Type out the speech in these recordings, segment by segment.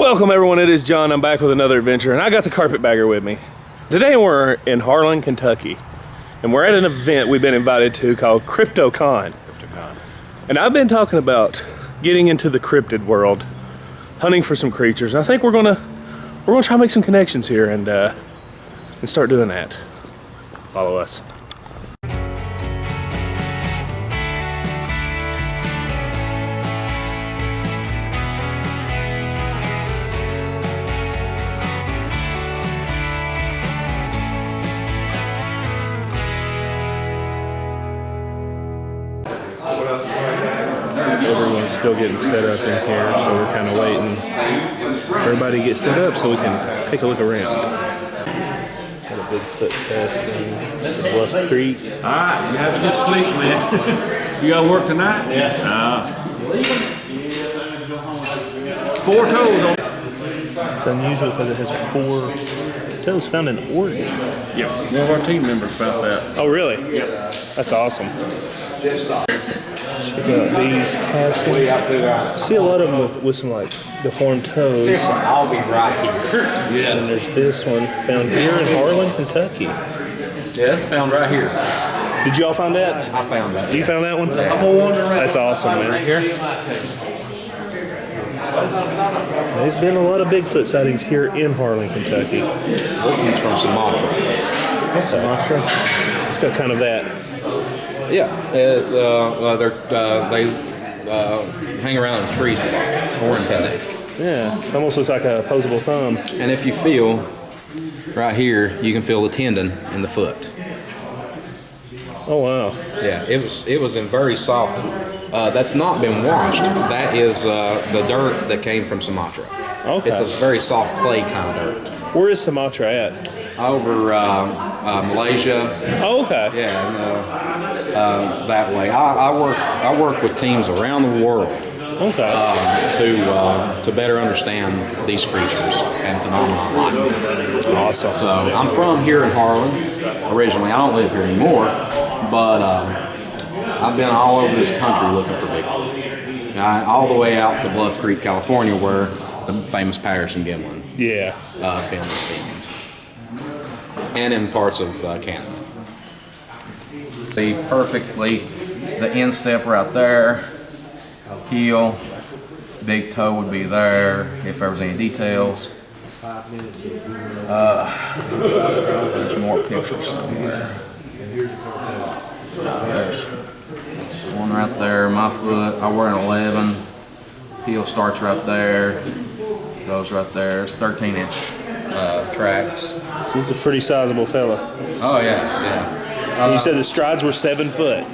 Welcome everyone, it is John. I'm back with another adventure and I got the carpetbagger with me. Today we're in Harlan, Kentucky and we're at an event we've been invited to called Cryptid Con. And I've been talking about getting into the cryptid world, hunting for some creatures. And I think we're gonna try to make some connections here and start doing that. Follow us. Everyone's still getting set up in here, so we're kind of waiting for everybody to get set up so we can take a look around. Got a Bigfoot test in Bluff Creek. All right, you have a good sleep, man. You got to work tonight? Yeah. 4 toes on. It's unusual because it has 4 toes found in Oregon. Yep. One of our team members found that. Oh, really? Yep. That's awesome. Check out these castings. See a lot of them with some like deformed toes. I'll be right here. Yeah. And there's this one found here in Harlan, Kentucky. Yeah, it's found right here. Did you all find that? I found that. You found that one? That's awesome, man. Right here. There's been a lot of Bigfoot sightings here in Harlan, Kentucky. This is from Sumatra. Sumatra? It's got kind of that. Yeah, it's they hang around in trees a lot, horn pendant. Yeah, almost looks like a opposable thumb. And if you feel right here, you can feel the tendon in the foot. Oh wow. Yeah, it was in very soft. That's not been washed. That is the dirt that came from Sumatra. Okay. It's a very soft clay kind of dirt. Where is Sumatra at? Over Malaysia. Oh, okay. Yeah, that way. I work with teams around the world. Okay. To better understand these creatures and phenomena like them. Awesome. So I'm from here in Harlan originally. I don't live here anymore, but I've been all over this country looking for Bigfoot. All the way out to Bluff Creek, California, where the famous Patterson-Gimlin film was filmed. And in parts of Canada. See perfectly the instep right there, heel, big toe would be there if there was any details. There's more pictures somewhere. There's one right there, my foot, I wear an 11, heel starts right there, goes right there, it's 13-inch tracks. He's a pretty sizable fella. Oh yeah. You said the strides were 7 foot.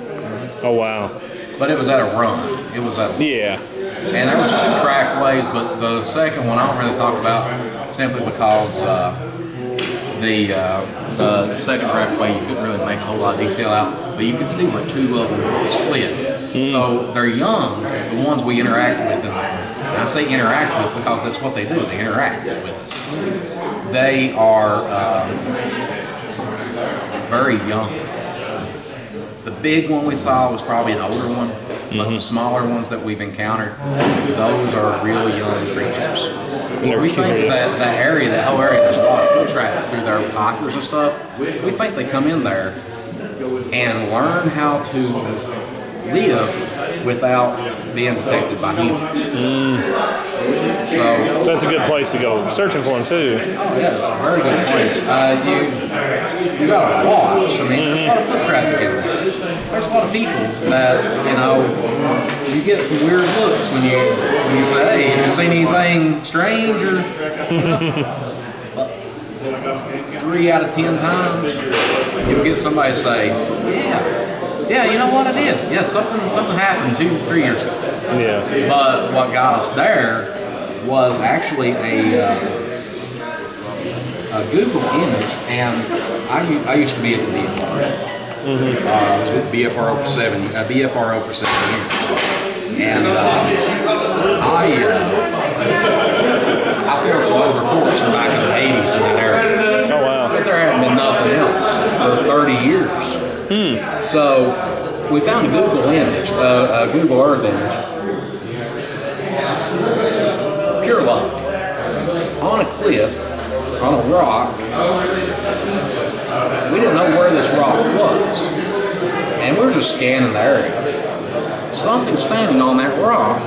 Oh wow. But it was at a run. It was at Yeah. And there was 2 trackways, but the second one I don't really talk about simply because the second trackway you couldn't really make a whole lot of detail out, but you could see where 2 of them split. So they're young, the ones we interact with in there. And I say interact with because that's what they do. They interact with us. They are very young. The big one we saw was probably an older one, but the smaller ones that we've encountered, those are real young creatures. So we think that area, that whole area, there's a lot of foot traffic through there with hikers and stuff. We think they come in there and learn how to live without being detected by humans. So that's a good place to go searching for them too. Oh yeah, it's a very good place. You gotta watch. I mean, there's a lot of foot traffic in there. There's a lot of people that, you get some weird looks when you say, hey, have you seen anything strange or 3 out of 10 times you'll get somebody say, yeah, you know what, I did. Yeah, something happened 2-3 years ago. Yeah. But what got us there was actually a Google image, and I used to be at the BFR. I was with BFRO for 7 years, and I found some old reports from back in the 80s in that area. Oh wow! But there hadn't been nothing else for 30 years. So we found a Google image, a Google Earth image. Pure luck. on a cliff, on a rock. We didn't know where this rock was. And we were just scanning the area. Something standing on that rock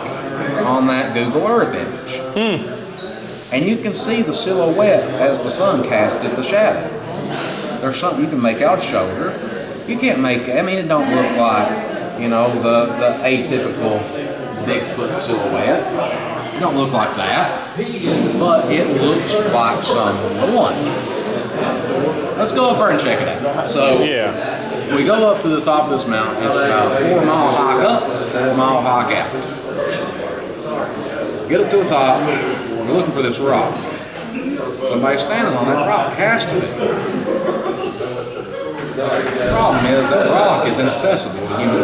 on that Google Earth image. And you can see the silhouette as the sun casted the shadow. There's something you can make out shoulder. You can't make, I mean, it don't look like, you know, the atypical Bigfoot silhouette. It don't look like that. But it looks like someone. Let's go up there and check it out. So we go up to the top of this mountain. It's about a 4 mile hike up, 4 mile hike out. Get up to the top. We're looking for this rock. Somebody standing on that rock. Has to be. The problem is that rock is inaccessible to human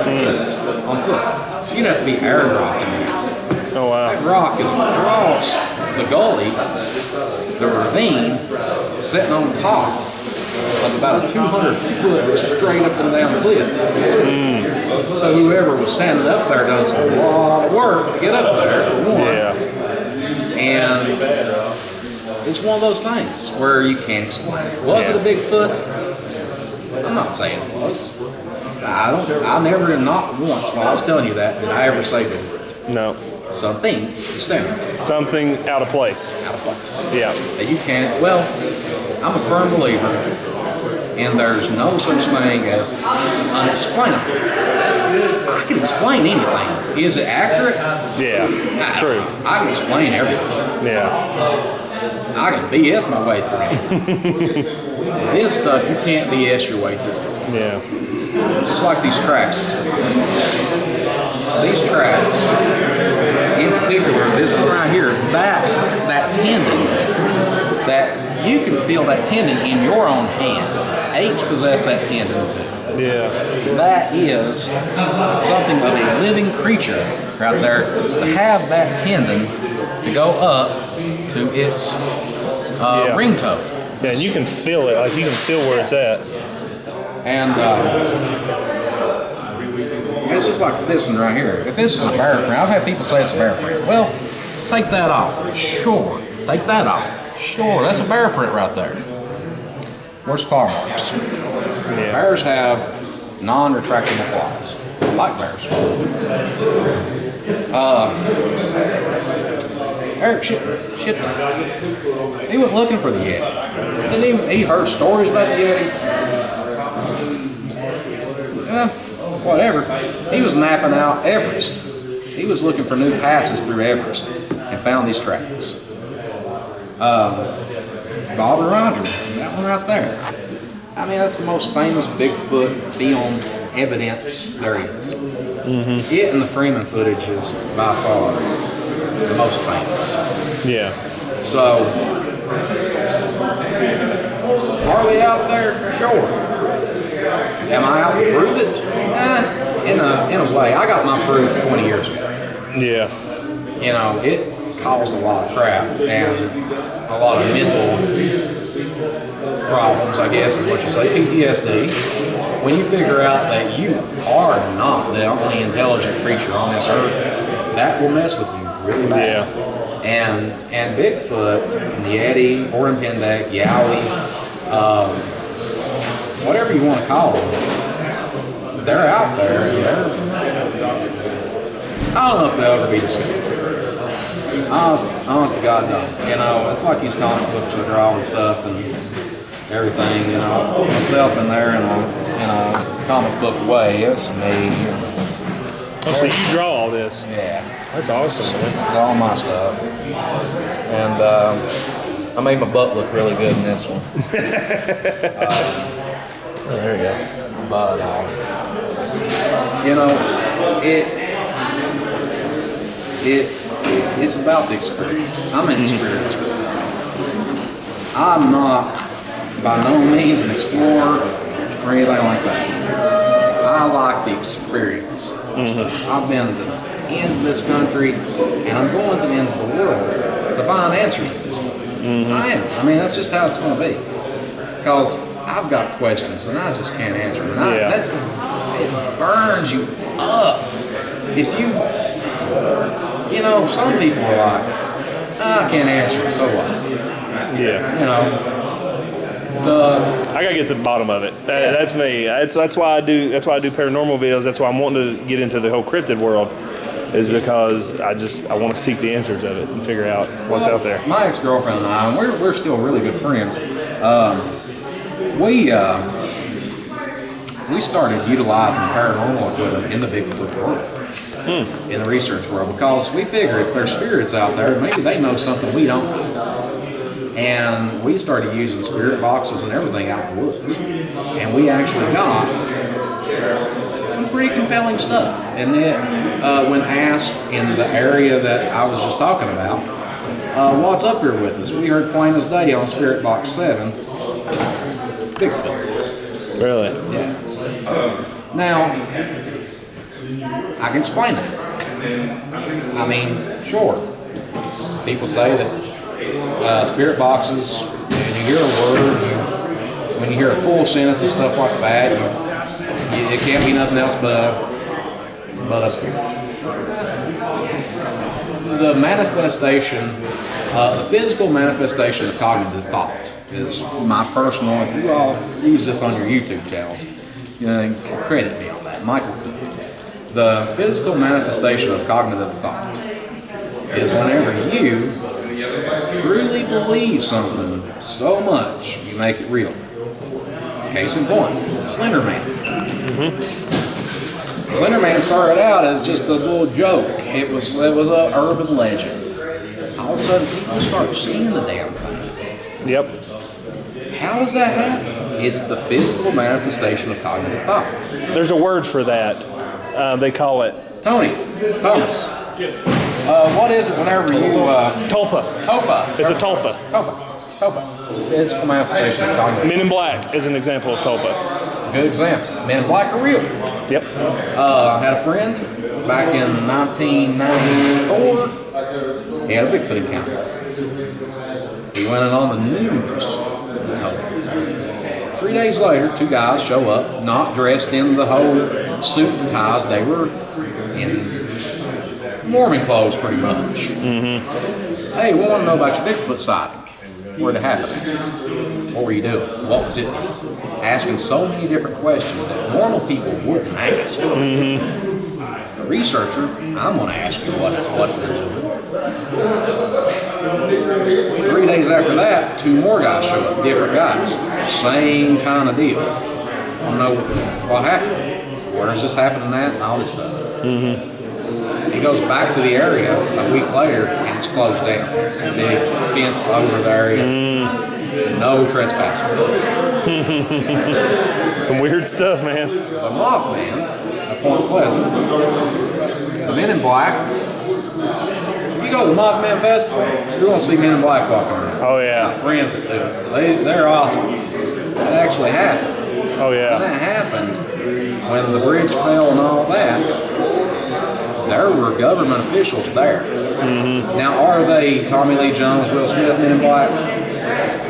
beings on foot. So you'd have to be airdropped in there. Oh wow. That rock is across the gully, the ravine, sitting on top of about a 200-foot straight up and down cliff. So whoever was standing up there done some lot of work to get up there, for one. Yeah. And it's one of those things where you can't explain it. Was it a Bigfoot? I'm not saying it was. I never, not once, while I was telling you that, did I ever say Bigfoot. No. Something is standing there. Something out of place. Out of place. Yeah. That you can't, well, I'm a firm believer, and there's no such thing as unexplainable. I can explain anything. Is it accurate? Yeah. True. I can explain everything. Yeah. I can BS my way through it. This stuff, you can't BS your way through it. Yeah. Just like these tracks. These tracks, in particular, this one right here, that tendon, that you can feel that tendon in your own hand. H possessed that tendon too. Yeah. That is something of a living creature right there. To have that tendon to go up to its ring toe. Yeah, and you can feel it. Like you can feel where it's at. And it's just like this one right here. If this is a bear print, I've had people say it's a bear print. Well, take that off. Sure. Take that off. Sure. That's a bear print right there. Where's claw marks? Yeah. Bears have non-retractable claws, like bears. Eric shit them. He went looking for the Yeti. He heard stories about the Yeti. Whatever. He was mapping out Everest. He was looking for new passes through Everest and found these tracks. Bob and Roger, that one right there. I mean, that's the most famous Bigfoot film evidence there is. It and the Freeman footage is by far the most famous. Yeah. So, are we out there? Sure. Am I out to prove it? In a way. I got my proof 20 years ago. Yeah. You know, it caused a lot of crap and a lot of mental problems, I guess is what you say, PTSD. When you figure out that you are not the only intelligent creature on this earth, that will mess with you really bad. Yeah. And Bigfoot, and the Yeti, Orimpendak, Yowie, whatever you want to call them, they're out there. And I don't know if they'll ever be discovered. Honest to God, no. You know, it's like these comic books I draw and stuff and everything. You know, myself in there in a comic book way. It's me. Oh, so you draw all this? Yeah. That's awesome, man. It's all my stuff. And I made my butt look really good in this one. There you go. But you know, it's about the experience. I'm an experiencer. I'm not by no means an explorer or anything like that. I like the experience. I've been to the ends of this country, and I'm going to the ends of the world to find answers to this stuff. I am. I mean, that's just how it's going to be. Because I've got questions, and I just can't answer them. It burns you up. If you know, some people are like, I can't answer it, so what? Yeah. You know, I gotta get to the bottom of it. That's me. That's why I do. That's why I do paranormal videos. That's why I'm wanting to get into the whole cryptid world, is because I want to seek the answers of it and figure out what's out there. My ex-girlfriend and I, and we're still really good friends. We started utilizing paranormal equipment in the Bigfoot world, in the research world, because we figure if there's spirits out there, maybe they know something we don't know. And we started using spirit boxes and everything out in the woods. And we actually got some pretty compelling stuff. And then when asked in the area that I was just talking about, what's up here with us, we heard plain as day on Spirit Box 7, Bigfoot. Really? Yeah. Now, I can explain that. I mean, sure. People say that spirit boxes, when you hear a word, when you hear a full sentence and stuff like that, it can't be nothing else but a spirit. The manifestation, the physical manifestation of cognitive thought is my personal, if you all use this on your YouTube channels, you know, credit me on that, Michael could. The physical manifestation of cognitive thought is whenever you truly believe something so much, you make it real. Case in point, Slender Man. Slender Man started out as just a little joke. It was an urban legend. All of a sudden, people start seeing the damn thing. Yep. How does that happen? It's the physical manifestation of cognitive thought. There's a word for that. They call it Thomas. What is it whenever you... tulpa. Topa. It's a tulpa. Topa. Physical manifestation of cognitive. Men in Black is an example of tulpa. Good example. Men in Black are real. Yep. I had a friend back in 1994. He had a Bigfoot encounter. He went in on the news. 3 days later, 2 guys show up, not dressed in the whole suit and ties. They were in Mormon clothes, pretty much. Hey, we want to know about your Bigfoot sighting. Where'd it happen? What were you doing? What was it? Asking so many different questions that normal people wouldn't ask. A researcher, I'm going to ask you what it was doing. 3 days after that, 2 more guys show up, different guys. Same kind of deal. I don't know what happened. Where is this happening at? And all this stuff. He goes back to the area a week later, and it's closed down. Big fence over the area. No trespassing. Some weird stuff, man. The Mothman at Point Pleasant, the Men in Black. If you go to the Mothman Festival, you're going to see Men in Black walking around. Oh, yeah. My friends that do it. They're awesome. That actually happened. Oh, When yeah. that happened, when the bridge fell and all that, there were government officials there. Now, are they Tommy Lee Jones, Will Smith, Men in Black?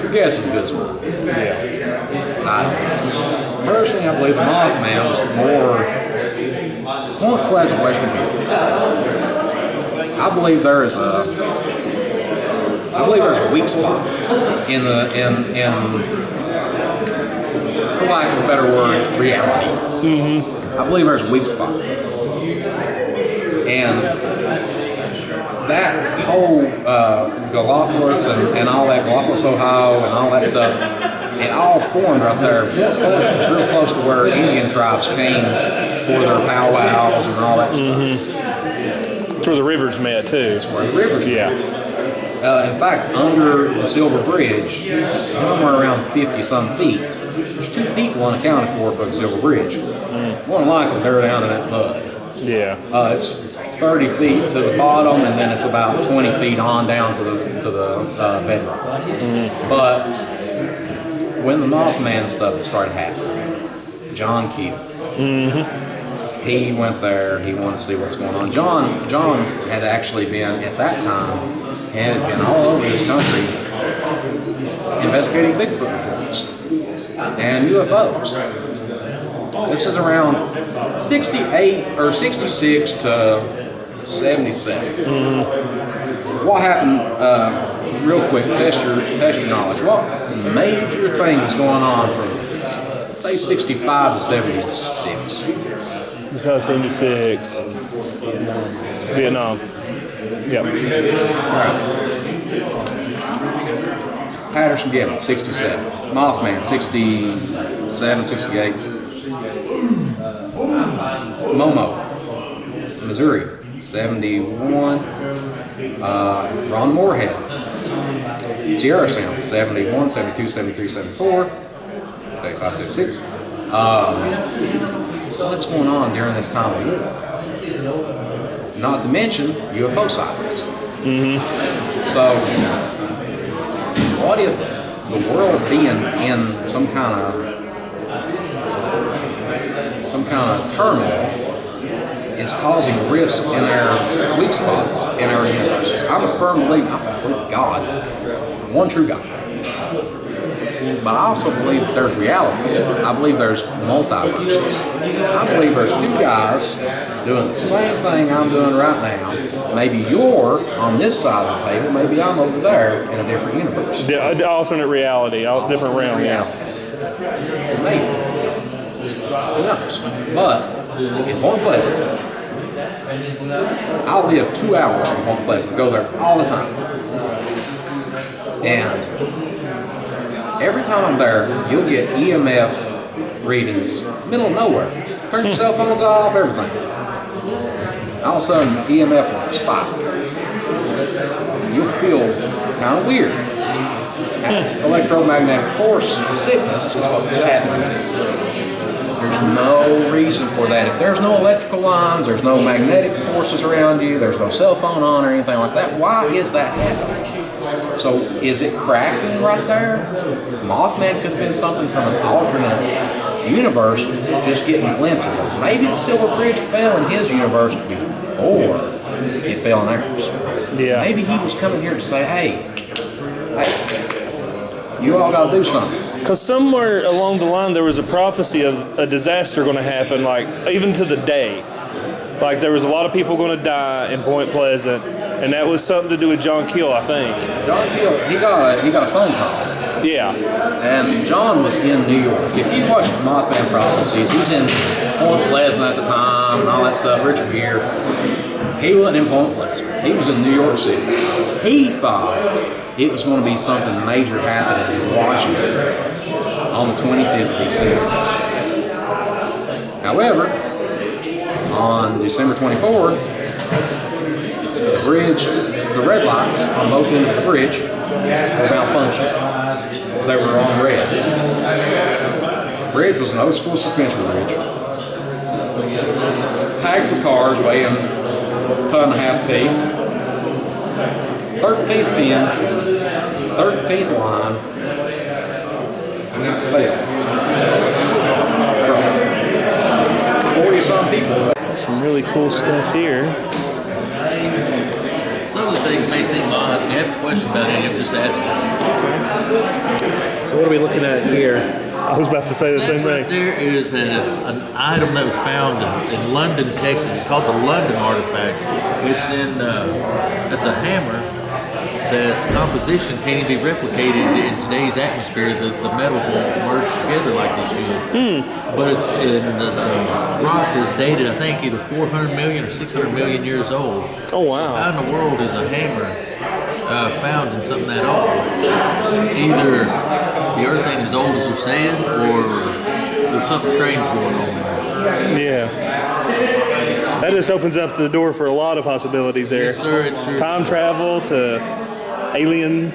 Your guess is as good as mine. Yeah. I don't know. Personally, I believe the Mothman was more pleasant Western people. I believe there's a weak spot in for lack of a better word, reality. I believe there's a weak spot. And that whole Galapagos and all that, Galapagos, Ohio, and all that stuff, it all formed right there. It was real close to where Indian tribes came for their powwows and all that stuff. That's where the rivers met, too. That's where the rivers Yeah. met. In fact, under the Silver Bridge, somewhere around 50-some feet, there's 2 people unaccounted for the Silver Bridge. More than likely, they're down in that mud. Yeah. It's 30 feet to the bottom, and then it's about 20 feet on down to the bedrock. But when the Mothman stuff started happening, John Q, he went there. He wanted to see what's going on. John had actually been at that time had been all over this country investigating Bigfoot reports and UFOs. This is around 68 or 66 to 77. what happened, real quick, test your knowledge. What major thing was going on from, say, 65 to 76? 76. Vietnam. Yep. All right. Patterson Gimlin, 67. Mothman, 67, 68. Momo, Missouri, 71. Ron Moorhead, Sierra Sound, 71, 72, 73, 74, 75, 76. What's going on during this time of war? Not to mention UFO sightings. So, what if the world being in some kind of turmoil is causing rifts in our weak spots in our universes? I'm a firm believer. I believe God, one true God. But I also believe that there's realities. I believe there's multiplications. I believe there's two guys doing the same thing I'm doing right now. Maybe you're on this side of the table, maybe I'm over there in a different universe. The alternate reality, different realm, yeah. Maybe. Who knows? But in Point Pleasant, I live 2 hours from Point Pleasant. I go there all the time. And every time I'm there, you'll get EMF readings, middle of nowhere. Turn your cell phones off, everything. All of a sudden, EMF will spike. You'll feel kind of weird. That's electromagnetic force sickness is what's happening to you. There's no reason for that. If there's no electrical lines, there's no magnetic forces around you, there's no cell phone on or anything like that, why is that happening? So is it cracking right there? Mothman could have been something from an alternate universe, just getting glimpses of it. Maybe the Silver Bridge fell in his universe before it fell in ours. Yeah. Maybe he was coming here to say, hey, you all got to do something. Because somewhere along the line there was a prophecy of a disaster going to happen, like even to the day. Like there was a lot of people going to die in Point Pleasant, and that was something to do with John Keel, I think. John Keel, he got a phone call. Yeah. And John was in New York. If you watch Mothman Prophecies, he's in Point Pleasant at the time and all that stuff. Richard Gere. He wasn't in Point Pleasant. He was in New York City. He thought it was going to be something major happening in Washington on the 25th of December. However, on December 24th, the bridge, the red lights on both ends of the bridge were malfunctioning. They were on red. The bridge was an old school suspension bridge. Packed with cars weighing a ton and a half apiece. 13th pin, 13th line, failed. 40-some people. Some really cool stuff here. Some of the things may seem odd. If you have a question about any of them, just ask us. So what are we looking at here? I was about to say the same That right thing. there is an item that was found in London, Texas. It's called the London artifact. It's in, that's a hammer that's composition can't even be replicated in today's atmosphere. The metals won't merge together like they should. But it's in the rock that's dated, I think, either 400 million or 600 million years old. Oh, wow. So how in the world is a hammer found in something that old? Either the earth ain't as old as they're saying, or there's something strange going on there. Yeah. That just opens up the door for a lot of possibilities there. Yes, sir, it sure Time does. travel to alien.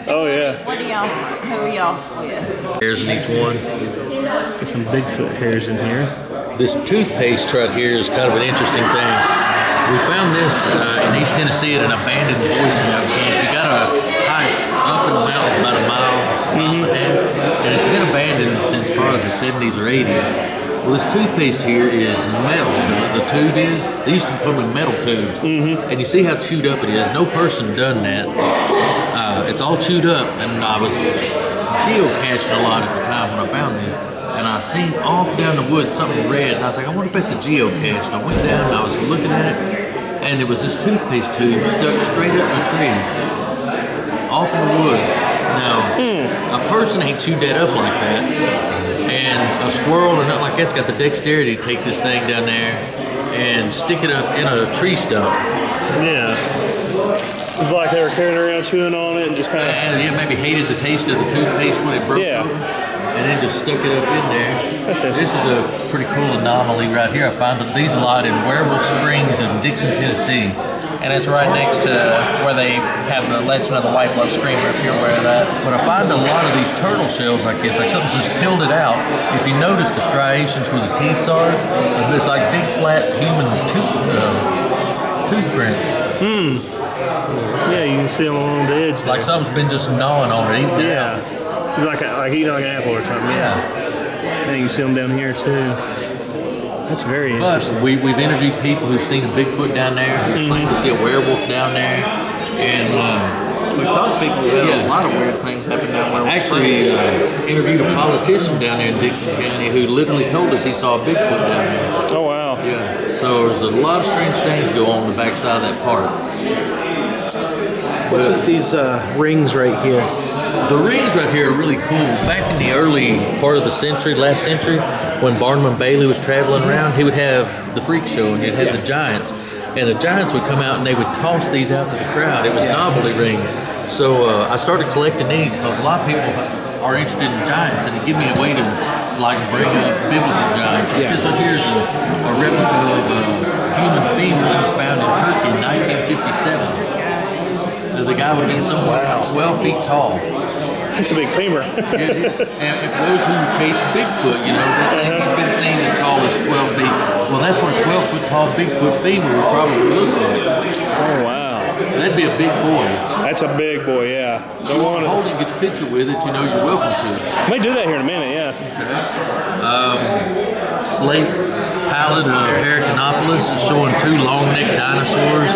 Oh, yeah. What are y'all, who are y'all with? Hairs in each one. Got some Bigfoot hairs in here. This toothpaste right here is kind of an interesting thing. We found this in East Tennessee at an abandoned Boy Scout camp. You got to hike up in the mountains about a mile, mile and a half, and it's been abandoned since probably the 70s or 80s. Well, this toothpaste here is metal. The tube is. They used to put them in metal tubes, and you see how chewed up it is. No person done that. It's all chewed up, and I was geocaching a lot at the time when I found this, and I seen off down the woods something red, and I was like, I wonder if that's a geocache. And I went down and I was looking at it, and there was this toothpaste tube stuck straight up a tree, off in the woods. Now, a person ain't chewed that up like that, and a squirrel or nothing like that's got the dexterity to take this thing down there and stick it up in a tree stump. Yeah. It's like they were carrying around chewing on it and just kind of... And yeah, maybe hated the taste of the toothpaste when it broke open, and then just stuck it up in there. This is a pretty cool anomaly right here. I found these a lot in Werewolf Springs in Dixon, Tennessee. And it's right next to where they have the legend of the White Love Screamer, if you're aware of that. But I find a lot of these turtle shells like this, like something's just peeled it out. If you notice the striations where the teeth are, it's like big flat human tooth prints. Yeah, you can see them along the edge. Like something's been just gnawing on it. Yeah. It's like eating like an apple or something. Yeah. And you can see them down here too. That's very interesting. But we've interviewed people who've seen a Bigfoot down there, who claim to see a werewolf down there, and We've talked to people who had a lot of weird things happen down there. actually interviewed a politician down there in Dixon County who literally told us he saw a Bigfoot down there. Oh wow. Yeah. So there's a lot of strange things go on the backside of that park. What's with these rings right here? The rings right here are really cool. Back in the early part of the century, last century, when Barnum and Bailey was traveling around, he would have the freak show and you'd have the giants. And the giants would come out and they would toss these out to the crowd. It was novelty rings. So I started collecting these because a lot of people are interested in giants and they give me a way to like bring up biblical giants. This one here is a replica of a human femur that was found in Turkey in 1957. This guy is. The guy would have been somewhere 12 feet tall. That's a big femur. And if those who chase Bigfoot, you know, they say he's been seen as tall as 12 feet. Well, that's what a 12-foot tall Bigfoot femur would probably look like. Oh wow. That'd be a big boy. That's a big boy, yeah. Don't want to. Hold it, get your picture with it, you know you're welcome to. May do that here in a minute, yeah. Slate palette of Anomalous showing two long-necked dinosaurs.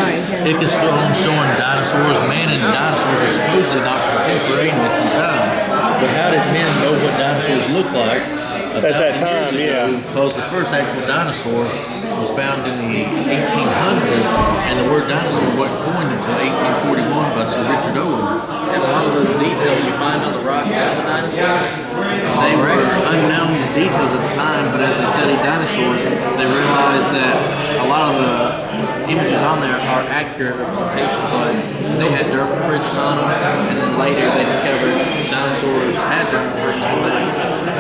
Ichthystone showing dinosaurs. Man and dinosaurs are supposedly not contemporaneous in time. But how did men know what dinosaurs look like At that time, yeah. Because the first actual dinosaur was found in the 1800s, and the word dinosaur wasn't coined until 1841 by Sir Richard Owen. And a lot of those details you find on the rock about the dinosaurs, they were unknown details at the time, but as they studied dinosaurs, they realized that a lot of the images on there are accurate representations. Like they had dermal fridges on them, and then later they discovered dinosaurs had dermal fridges when they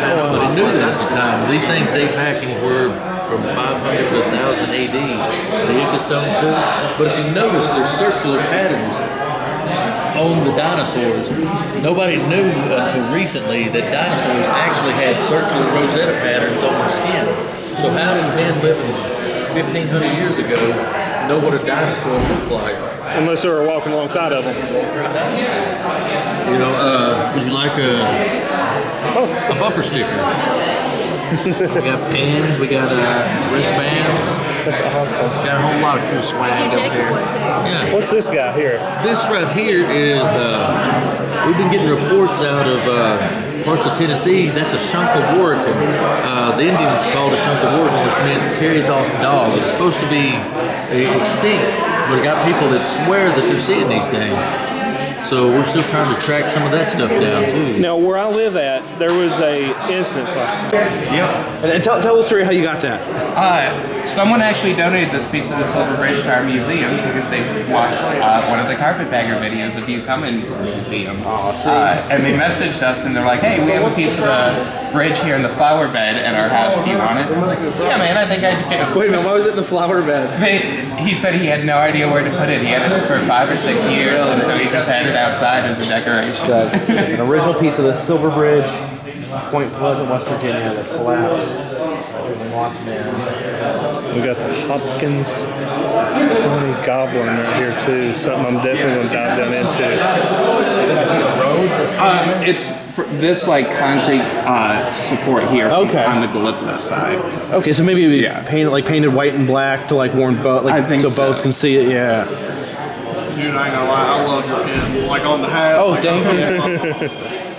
But they knew that at the time. These things date back anywhere from 500 to 1000 AD, the Ichthyostones do. But if you notice, there's circular patterns on the dinosaurs. Nobody knew until recently that dinosaurs actually had circular Rosetta patterns on their skin. So how did men living 1500 years ago know what a dinosaur looked like? Unless they were walking alongside of them. You know, would you like a bumper sticker? We got pins, we got wristbands. That's awesome. Got a whole lot of cool swag up here. Yeah. What's this guy here? This right here is, we've been getting reports out of parts of Tennessee. That's a Shunkawarrican. The Indians called it a Shunkawarrican, which meant carries off dog. It's supposed to be extinct, but we got people that swear that they're seeing these things. So we're still trying to track some of that stuff down too. Now, where I live at, there was a incident. Yep. And tell the story how you got that. Someone actually donated this piece of the Silver Bridge to our museum because they watched one of the Carpetbagger videos of you coming to the museum. And they messaged us and they're like, hey, we have a piece of the bridge here in the flower bed at our house. Do you want it? I was like, yeah, man, I think I do. Wait a minute, why was it in the flower bed? He said he had no idea where to put it. He had it for 5 or 6 years, and so he just had it outside as a decoration. It's an original piece of the Silver Bridge, Point Pleasant, West Virginia, that collapsed during the Mothman. We got the Hopkins County Goblin right here too. Something I'm definitely going to dive down into. It's for this like concrete support here on the Gallipoli side. Okay, so maybe painted white and black to like warn boat, like I think so boats can see it. Yeah. Dude, I ain't gonna lie, I love your pins. Like on the hat. Oh, like, dang.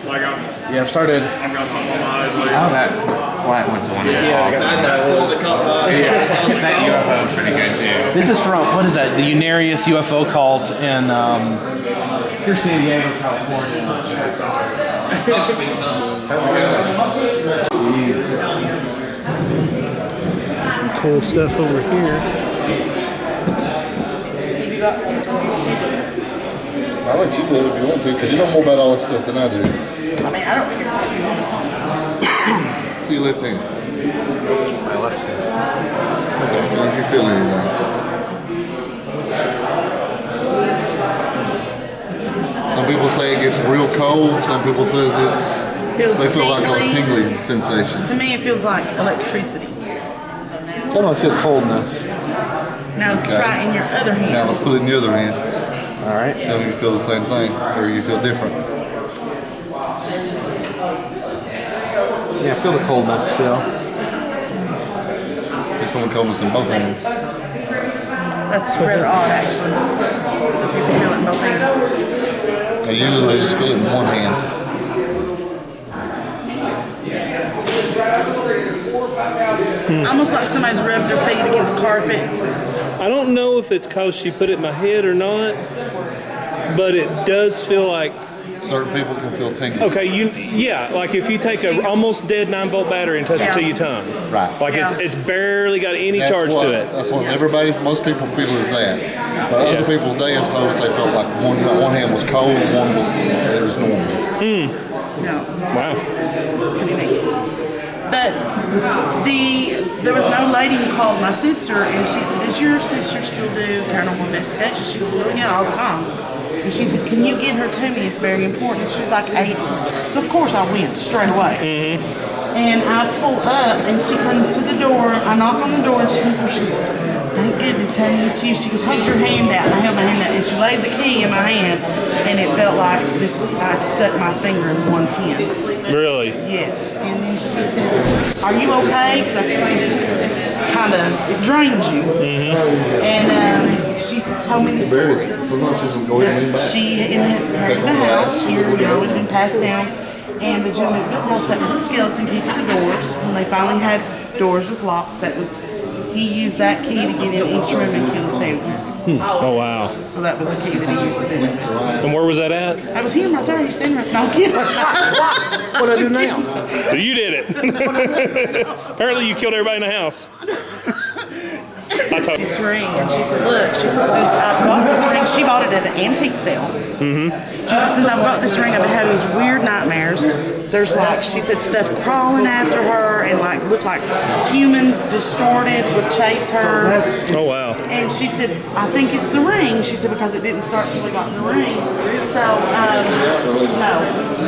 Like I've started. I've got something on my head. Like, That flat one's the one that's Yeah, I awesome. got That UFO is pretty good too. This is from, what is that? The Unarius UFO cult in near San Diego, California. Some cool stuff over here. I'll let you do it if you want to, because you know more about all this stuff than I do. I mean, I don't care what you want to talk. See your left hand. My left hand. Okay. If you feel anything. Some people say it gets real cold. Some people says they feel like a tingling sensation. To me, it feels like electricity. I don't feel coldness. Now try it in your other hand. Now let's put it in your other hand. All right. Tell me you feel the same thing, or you feel different. Yeah, I feel the coldness still. This one comes in both hands. That's rather odd, actually. The people feel it in both hands. Now, usually they just feel it in one hand. Almost like somebody's rubbed their feet against carpet. I don't know if it's because she put it in my head or not, but it does feel like. Certain people can feel tingles. Okay, like if you take a almost dead 9-volt battery and touch it to your tongue, Right. like it's barely got any charge to it. That's what most people feel is that. But other people today has told us they felt like one hand was cold, one was normal. No. Wow. Pretty neat. But there was no lady who called my sister, and she said, "Does your sister still do paranormal investigations?" She was, "Well, yeah, all the time." And she said, "Can you give her to me? It's very important." She was like 80. So of course I went straight away. Mm-hmm. And I pull up, and she comes to the door. I knock on the door, and she goes, "Thank goodness, honey, it's you." She goes, "Hold your hand out." And I held my hand out, and she laid the key in my hand, and it felt like I'd stuck my finger in 110. Really? Yes. And then she said, "Are you okay?" Because it drains you. Mm-hmm. And she told me the story. Sometimes she doesn't go in back. She inherited the house here, it had been passed down. And the gentleman who built the house, that was a skeleton key to the doors. When they finally had doors with locks, he used that key to get in each room and kill his family. Oh, wow. So that was a key that he used to do. And where was that at? That was him right there. He's standing right. No, I'm kidding. What do I do now? So you did it. Apparently you killed everybody in the house. I told This ring, and she said, "Look," she said, "since I've got this ring," she bought it at an antique sale. Mm-hmm. She said, "Since I've got this ring, I've been having these weird nightmares. There's she said, stuff crawling after her and looked like humans distorted would chase her." Oh, wow. And she said, "I think it's the ring." She said, "Because it didn't start till we got the ring." So, no.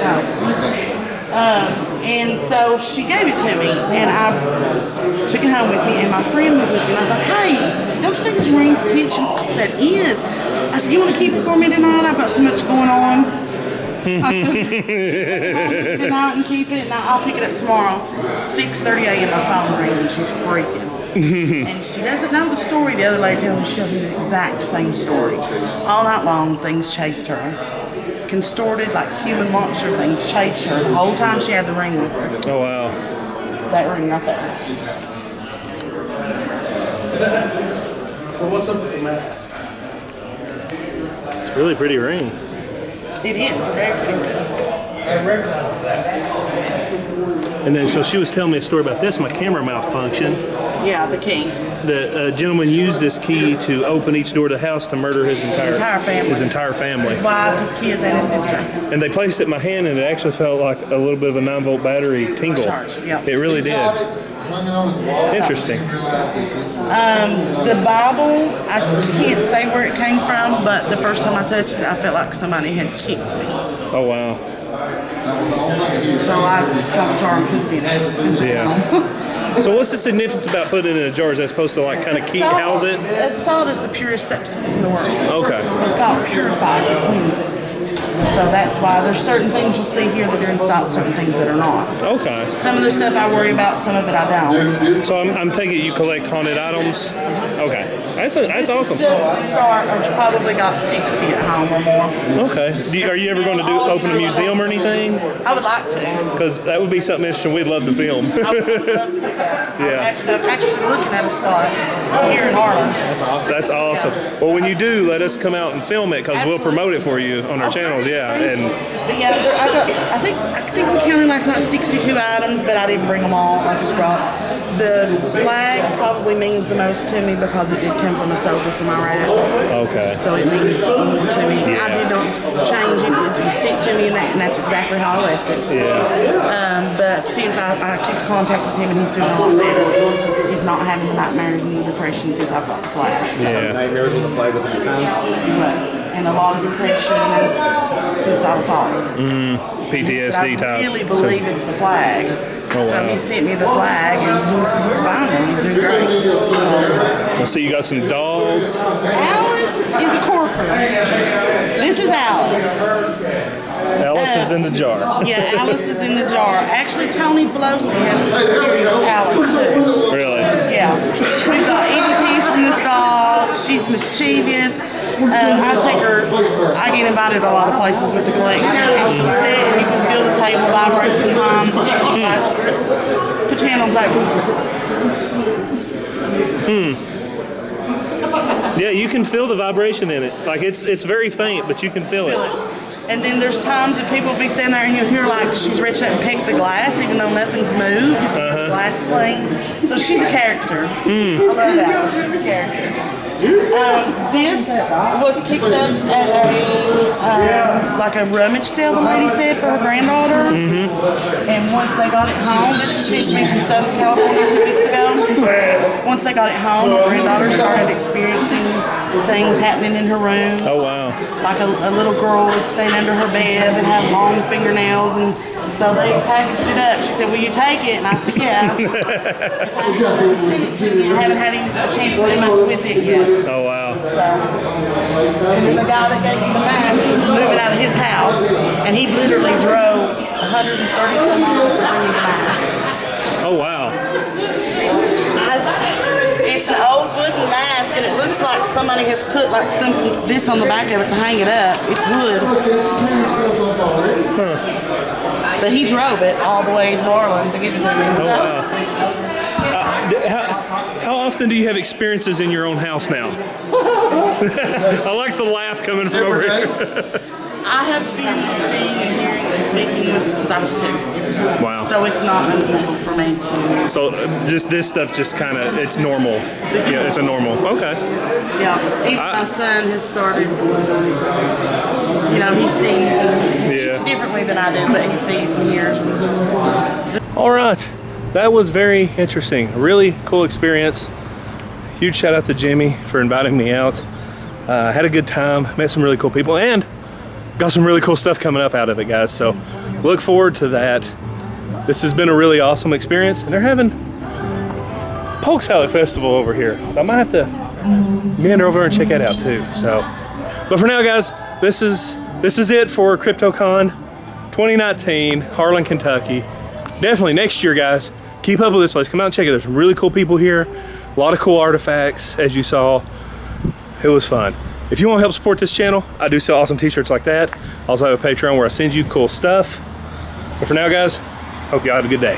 And so she gave it to me, and I took it home with me, and my friend was with me, and I was like, "Hey, don't you think this ring's cute?" She was, "Oh, that is." I said, "You want to keep it for me tonight? I've got so much going on." I said, "Take it tonight and keep it, and I'll pick it up tomorrow." 6:30 a.m. my phone rings, and she's freaking. And she doesn't know the story. The other lady tells me she doesn't know the exact same story. All night long, things chased her. Contorted, like human monster things chased her the whole time she had the ring with her. Oh, wow. That ring right there. So what's up with the mask? It's a really pretty ring. It is very pretty. I recognize that. And then, so she was telling me a story about this. My camera malfunctioned. Yeah, the key. The gentleman used this key to open each door to the house to murder his entire family. His entire family. His wife, his kids, and his sister. And they placed it in my hand, and it actually felt like a little bit of a 9-volt battery tingle. Charge, yeah. It really did. Interesting. The Bible, I can't say where it came from, but the first time I touched it, I felt like somebody had kicked me. Oh, wow. So I got a jar and put it in it. Yeah. So what's the significance about putting it in a jar? Is that supposed to kind of house it? Salt is the purest substance in the world. Okay. So salt purifies and cleanses. So that's why there's certain things you'll see here that are in salt, certain things that are not. Okay. Some of the stuff I worry about, some of it I don't. So I'm taking it you collect haunted items? Okay. That's awesome. Just the start. I've probably got 60 at home or more. Okay. Are you ever going to open a museum or anything? I would like to. Because that would be something interesting. We'd love to film. I would love to do that. Yeah. I'm actually looking at a spot here in Harlan. That's awesome. Well, when you do, let us come out and film it because we'll promote it for you on our channels. Yeah. But yeah, I think we counted last night 62 items, but I didn't bring them all. I just brought the flag. Probably means the most to me because it did come from a soldier from Iraq. Okay. So it means more to me. I did not change it. It was sent to me, and that's exactly how I left it. Yeah. But since I keep contact with him and he's doing a lot better, he's not having the nightmares and the depression since I've got the flag. Yeah. Nightmares when the flag was in his house. He was. And a lot of depression and suicidal thoughts. PTSD type. I really believe it's the flag. Oh, wow. So he sent me the flag and he's fine and he's doing great. I see you got some dolls. Alice is a corporate. This is Alice. Alice is in the jar. Yeah, Alice is in the jar. Actually, Tony Pelosi has Alice too. Really? Yeah. We've got EVPs from this dog. She's mischievous. I get invited to a lot of places with the collection. And she'll sit and you can feel the table vibrate sometimes. Put your hand on the table. Yeah, you can feel the vibration in it. Like it's very faint, but you can feel it. And then there's times that people will be standing there and you'll hear like she's reached up and picked the glass even though nothing's moved. The glass is playing. So she's a character. I love that. She's a character. This was picked up at like a rummage sale, the lady said, for her granddaughter. And once they got it home, this was sent to me from Southern California 2 weeks ago. Once they got it home, her granddaughter started experiencing things happening in her room. Oh, wow. Like a little girl would stay under her bed and have long fingernails, and so they packaged it up. She said, "Will you take it?" And I said, "Yeah." I haven't had a chance to do much with it yet. Oh, wow. So, and then the guy that gave me the mask was moving out of his house, and he literally drove 130 some miles to bring me the mask. Oh, wow. It's an old wooden mask, and it looks like somebody has put like this on the back of it to hang it up. It's wood. But he drove it all the way to Harlan to give it to me. Oh, wow. How often do you have experiences in your own house now? I like the laugh coming from over here. I have been seeing and hearing and speaking with since I was 2. Wow. So it's not unusual for me to. So just this stuff just kind of, it's normal. Yeah, it's a normal. Okay. Yeah. Even my son has started, he sees and sees differently than I do, but he sees and hears. All right. That was very interesting. A really cool experience. Huge shout out to Jimmy for inviting me out. Had a good time, met some really cool people, and got some really cool stuff coming up out of it, guys. So look forward to that. This has been a really awesome experience, and they're having Polk Salad Festival over here. So I might have to meander over and check that out too. So, but for now, guys, this is it for Cryptid Con 2019, Harlan, Kentucky. Definitely next year, guys, keep up with this place. Come out and check it. There's some really cool people here. A lot of cool artifacts, as you saw. It was fun. If you want to help support this channel, I do sell awesome t-shirts like that. I also have a Patreon where I send you cool stuff. But for now, guys, hope y'all have a good day.